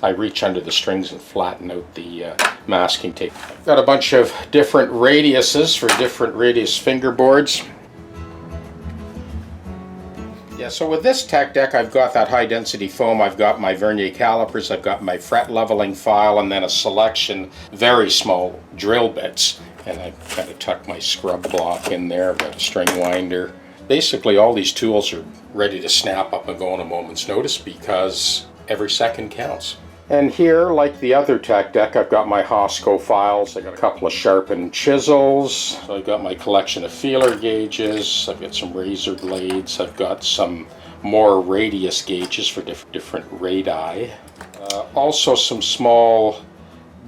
I reach under the strings and flatten out the masking tape. I've got a bunch of different radiuses for different radius fingerboards. Yeah, so with this tech deck, I've got that high density foam, I've got my vernier calipers, I've got my fret leveling file, and then a selection very small drill bits. And I've kind of tucked my scrub block in there. I've got a string winder. Basically, all these tools are ready to snap up and go on a moment's notice because every second counts. And here, like the other tech deck, I've got my Hosco files. I've got a couple of sharpened chisels. I've got my collection of feeler gauges. I've got some razor blades. I've got some more radius gauges for different radii. Also some small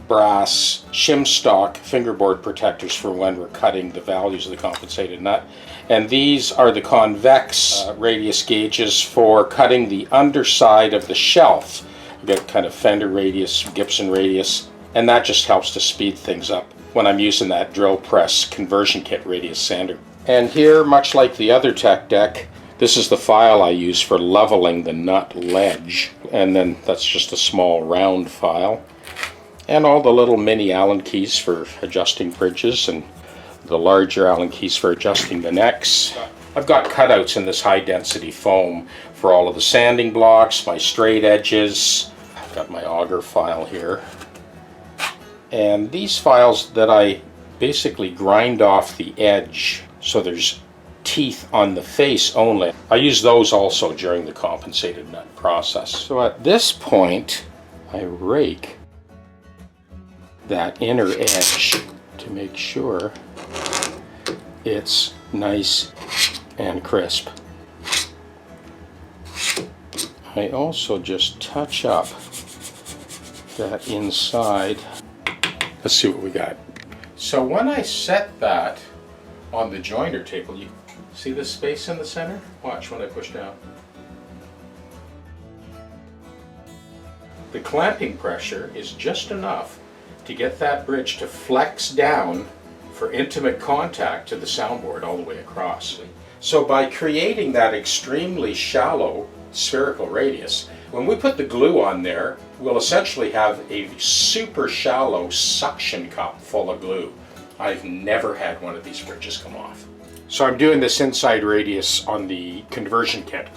brass shim stock fingerboard protectors for when we're cutting the values of the compensated nut. And these are the convex radius gauges for cutting the underside of the shelf. We've got kind of fender radius, Gibson radius, and that just helps to speed things up when I'm using that drill press conversion kit radius sander. And here, much like the other tech deck, this is the file I use for leveling the nut ledge. And then that's just a small round file. And all the little mini Allen keys for adjusting bridges and the larger Allen keys for adjusting the necks. I've got cutouts in this high density foam for all of the sanding blocks, my straight edges. I've got my auger file here. And these files that I basically grind off the edge so there's teeth on the face only. I use those also during the compensated nut process. So at this point, I rake that inner edge to make sure it's nice and crisp. I also just touch up that inside. Let's see what we got. So when I set that on the joiner table, you see this space in the center? Watch when I push down. The clamping pressure is just enough to get that bridge to flex down for intimate contact to the soundboard all the way across. So by creating that extremely shallow spherical radius, when we put the glue on there, we'll essentially have a super shallow suction cup full of glue. I've never had one of these bridges come off. So I'm doing this inside radius on the conversion kit.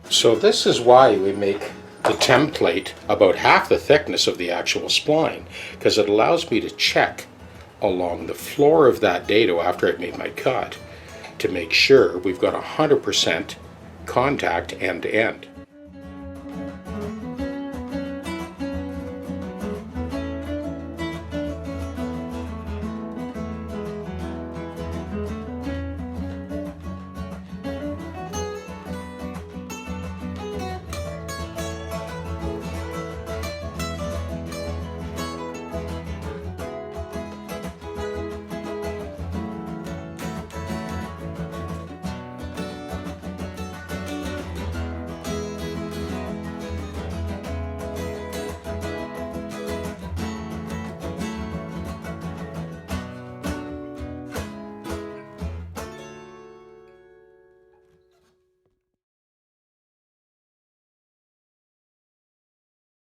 So this is why we make the template about half the thickness of the actual spline, because it allows me to check along the floor of that dado after I've made my cut to make sure we've got 100% contact end to end.